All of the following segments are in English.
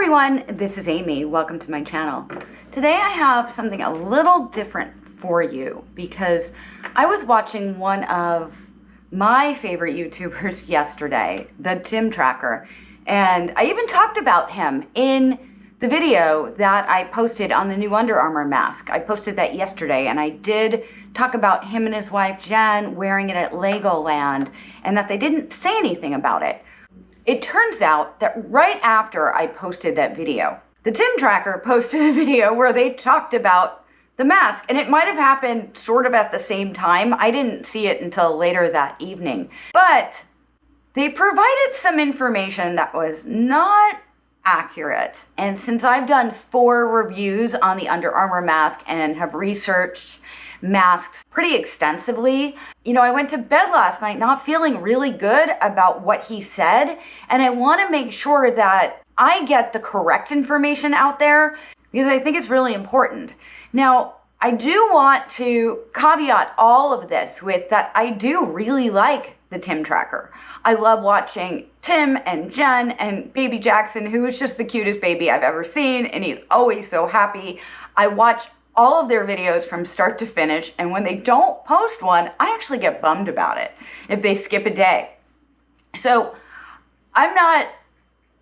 everyone, this is Amy. Welcome to my channel. Today I have something a little different for you because I was watching one of my favorite YouTubers yesterday, the Tim Tracker, and I even talked about him in the video that I posted on the new Under Armour mask. I posted that yesterday, and I did talk about him and his wife Jen wearing it at Legoland and that they didn't say anything about it. It turns out that right after I posted that video, the Tim Tracker posted a video where they talked about the mask, and it might have happened sort of at the same time. I didn't see it until later that evening, but they provided some information that was not accurate. And since I've done 4 reviews on the Under Armour mask and have researched masks pretty extensively, I went to bed last night not feeling really good about what he said, and I want to make sure that I get the correct information out there because I think it's really important. Now, I do want to caveat all of this with that I do really like the Tim Tracker. I love watching Tim and Jen and baby Jackson, who is just the cutest baby I've ever seen, and he's always so happy. I watch all of their videos from start to finish, and when they don't post one, I actually get bummed about it if they skip a day. So I'm not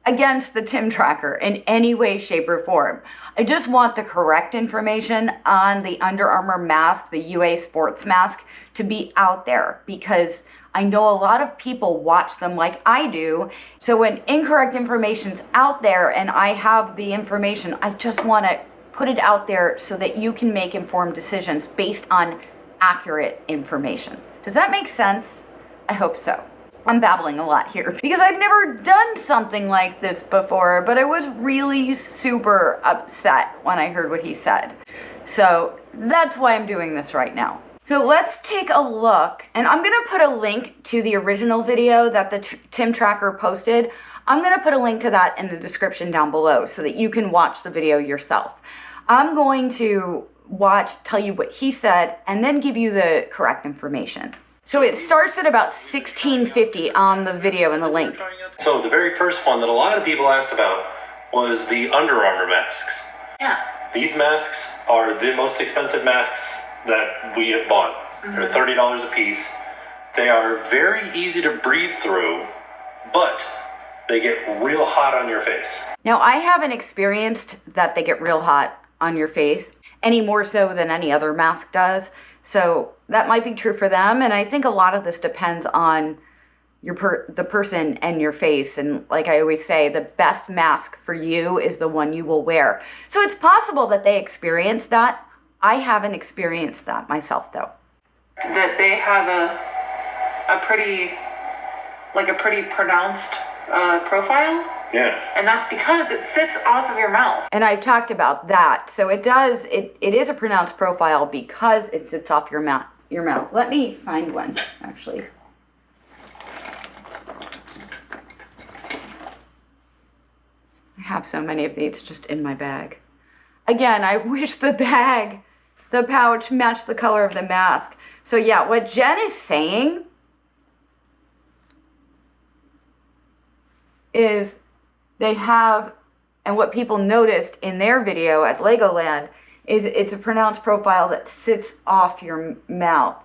against the Tim Tracker in any way, shape, or form. I just want the correct information on the Under Armour mask, the UA SportsMask, to be out there because I know a lot of people watch them like I do. So when incorrect information's out there and I have the information, I just want to put it out there so that you can make informed decisions based on accurate information. Does that make sense? I hope so. I'm babbling a lot here because I've never done something like this before, but I was really super upset when I heard what he said. So that's why I'm doing this right now. So let's take a look, and I'm gonna put a link to the original video that the Tim Tracker posted. I'm gonna put a link to that in the description down below so that you can watch the video yourself. I'm going to tell you what he said, and then give you the correct information. So it starts at about 16:50 on the video in the link. So the very first one that a lot of people asked about was the Under Armour masks. Yeah. These masks are the most expensive masks that we have bought. They're $30 a piece. They are very easy to breathe through, but they get real hot on your face. Now, I haven't experienced that they get real hot on your face any more so than any other mask does. So that might be true for them. And I think a lot of this depends on the person and your face. And like I always say, the best mask for you is the one you will wear. So it's possible that they experience that. I haven't experienced that myself though. That they have a pretty pronounced profile. Yeah. And that's because it sits off of your mouth. And I've talked about that. So it is a pronounced profile because it sits off your mouth. Let me find one, actually. I have so many of these just in my bag. Again, I wish the pouch matched the color of the mask. So yeah, what Jen is saying is they have, and what people noticed in their video at Legoland is it's a pronounced profile that sits off your mouth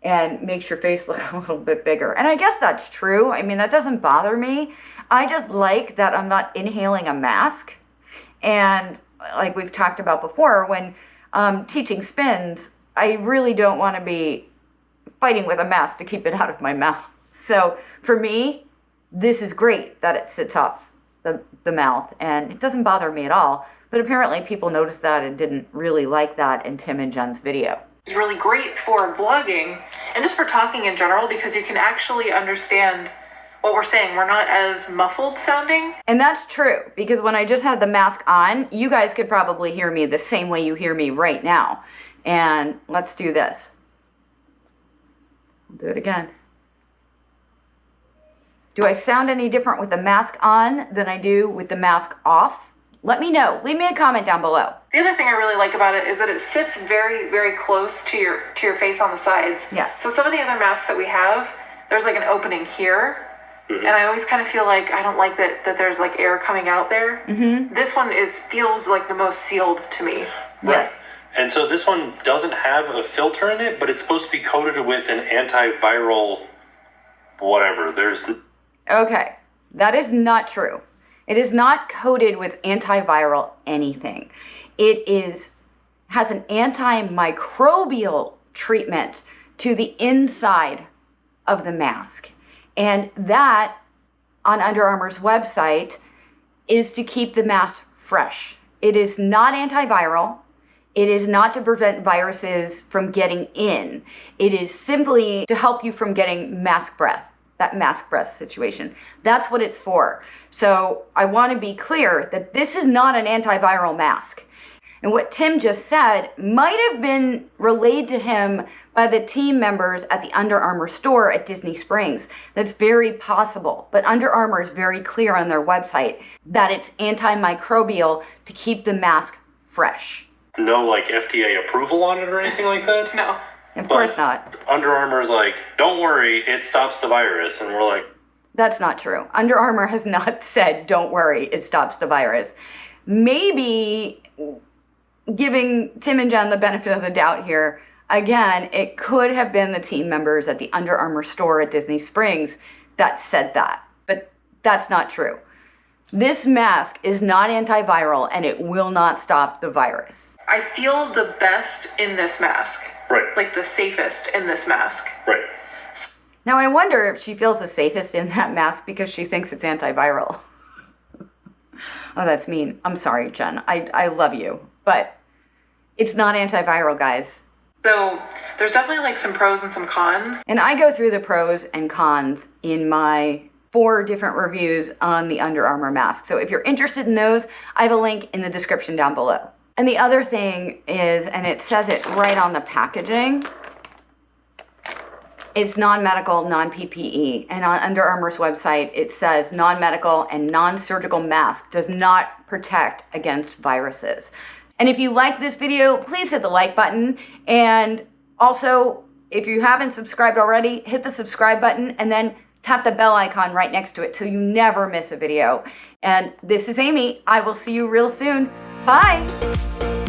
and makes your face look a little bit bigger. And I guess that's true. I mean, that doesn't bother me. I just like that I'm not inhaling a mask. And like we've talked about before, when teaching spins, I really don't want to be fighting with a mask to keep it out of my mouth. So for me, this is great that it sits off the mouth, and it doesn't bother me at all. But apparently people noticed that and didn't really like that in Tim and Jen's video. It's really great for vlogging and just for talking in general because you can actually understand what we're saying. We're not as muffled sounding. And that's true, because when I just had the mask on, you guys could probably hear me the same way you hear me right now. And let's do this. I'll do it again. Do I sound any different with the mask on than I do with the mask off? Let me know. Leave me a comment down below. The other thing I really like about it is that it sits very, very close to your face on the sides. Yes. So some of the other masks that we have, there's like an opening here. And I always kind of feel like I don't like that there's like air coming out there. This one feels like the most sealed to me. Yes. And so this one doesn't have a filter in it, but it's supposed to be coated with an antiviral whatever. Okay, that is not true. It is not coated with antiviral anything. It has an antimicrobial treatment to the inside of the mask. And that, on Under Armour's website, is to keep the mask fresh. It is not antiviral. It is not to prevent viruses from getting in. It is simply to help you from getting mask breath, that mask breath situation. That's what it's for. So I want to be clear that this is not an antiviral mask. And what Tim just said might have been relayed to him by the team members at the Under Armour store at Disney Springs. That's very possible. But Under Armour is very clear on their website that it's antimicrobial to keep the mask fresh. No like FDA approval on it or anything like that? No. Of course not. Under Armour's like, don't worry, it stops the virus. And we're like, that's not true. Under Armour has not said, don't worry, it stops the virus. Maybe giving Tim and Jen the benefit of the doubt here, again, it could have been the team members at the Under Armour store at Disney Springs that said that, but that's not true. This mask is not antiviral and it will not stop the virus. I feel the best in this mask. right, Like the safest in this mask. right. Now I wonder if she feels the safest in that mask because she thinks it's antiviral. Oh, that's mean. I'm sorry, Jen. I love you, but it's not antiviral, guys. So there's definitely like some pros and some cons. And I go through the pros and cons in my 4 different reviews on the Under Armour mask. So if you're interested in those, I have a link in the description down below. And the other thing is, and it says it right on the packaging, it's non-medical, non-PPE. And on Under Armour's website, it says non-medical and non-surgical mask does not protect against viruses. And if you like this video, please hit the like button. And also, if you haven't subscribed already, hit the subscribe button and then tap the bell icon right next to it so you never miss a video. And this is Amy. I will see you real soon. Bye.